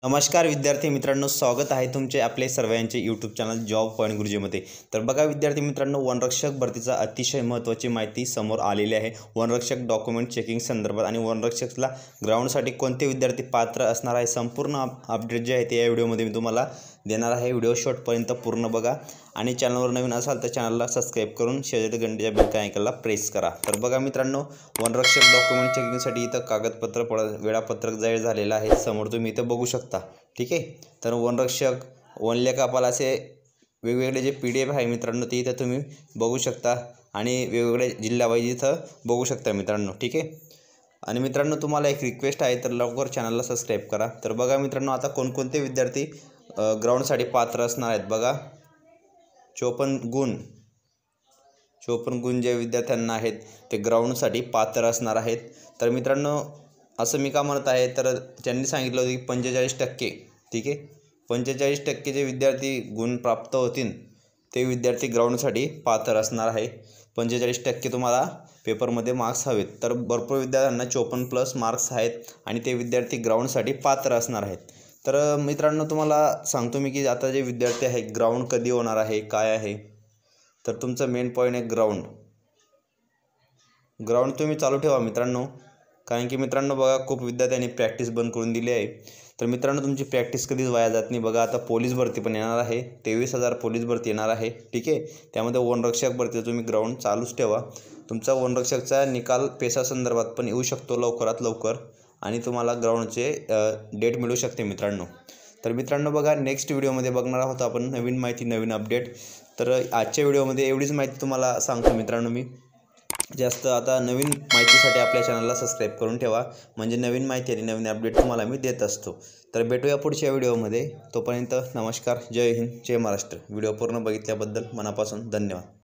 नमस्कार विद्यार्थी मित्रांनो, स्वागत आहे तुमचे आपले सर्वांचे यूट्यूब चॅनल जॉब पॉईंट गुरुजीमध्ये। तर बघा विद्यार्थी मित्रांनो, वनरक्षक भरतीचा अतिशय महत्त्वाची माहिती समोर आलेली आहे। वनरक्षक डॉक्युमेंट चेकिंग संदर्भात आणि वनरक्षकला ग्राउंडसाठी कोणते विद्यार्थी पात्र असणार आहे, संपूर्ण अपडेट जे आहे ते या व्हिडिओमध्ये मी तुम्हाला देणार आहे। व्हिडिओ शेवटपर्यंत पूर्ण बघा आणि चॅनलवर नवीन असाल तर चॅनलला सबस्क्राईब करून शेजारी घंटेच्या बेल आयकॉनला प्रेस करा। तर बघा मित्रांनो, वनरक्षक डॉक्युमेंट चेकिंगसाठी इथं कागदपत्र वेळापत्रक जाहीर झालेलं आहे, समोर तुम्ही इथं बघू शकता। ठीक आहे, तर वनरक्षक वनलेखापाल असे वेगवेगळे जे PDF आहे मित्रांनो ते इथं तुम्ही बघू शकता आणि वेगवेगळे जिल्हावाईज इथं बघू शकता मित्रांनो। ठीक आहे, आणि मित्रांनो तुम्हाला एक रिक्वेस्ट आहे, तर लवकर चॅनलला सबस्क्राईब करा। तर बघा मित्रांनो, आता कोणकोणते विद्यार्थी ग्राउंडसाठी पात्र असणार आहेत बघा। 54 गुण जे विद्यार्थ्यांना आहेत ते ग्राउंडसाठी पात्र असणार आहेत। तर मित्रांनो असं मी का म्हणत आहे, तर त्यांनी सांगितलं होतं की 45%, ठीक आहे, 45% जे विद्यार्थी गुण प्राप्त होतील ते विद्यार्थी ग्राउंडसाठी पात्र असणार आहे। 45% तुम्हाला पेपरमध्ये मार्क्स हवेत। तर भरपूर विद्यार्थ्यांना 54+ मार्क्स आहेत आणि ते विद्यार्थी ग्राउंडसाठी पात्र असणार आहेत। तर मित्रांनो तुम्हाला सांगतो मी की आता जे विद्यार्थी आहे ग्राउंड कधी होणार आहे, काय आहे, तर तुमचं मेन पॉईंट आहे ग्राउंड तुम्ही चालू ठेवा मित्रांनो, कारण की मित्रांनो बघा खूप विद्यार्थ्यांनी प्रॅक्टिस बंद करून दिली आहे। तर मित्रांनो तुमची प्रॅक्टिस कधीच वाया जात नाही। बघा आता पोलीस भरती पण येणार आहे, 23,000 पोलीस भरती येणार आहे। ठीक आहे, त्यामध्ये वनरक्षक भरती तुम्ही ग्राउंड चालूच ठेवा। तुमचा वनरक्षकचा निकाल पेसा संदर्भात पण येऊ शकतो लवकरात लवकर आणि तुम्हाला ग्राउंडचे डेट मिळू शकते मित्रांनो। तर मित्रांनो बघा, नेक्स्ट व्हिडिओमध्ये बघणार आहोत आपण नवीन माहिती, नवीन अपडेट। तर आजच्या व्हिडिओमध्ये एवढीच माहिती तुम्हाला सांगतो मित्रांनो मी। जास्त आता नवीन माहितीसाठी आपल्या चॅनलला सबस्क्राईब करून ठेवा, म्हणजे नवीन माहिती आणि नवीन अपडेट तुम्हाला मी देत असतो। तर भेटूया पुढच्या व्हिडिओमध्ये, तोपर्यंत नमस्कार, जय हिंद, जय महाराष्ट्र। व्हिडिओ पूर्ण बघितल्याबद्दल मनापासून धन्यवाद।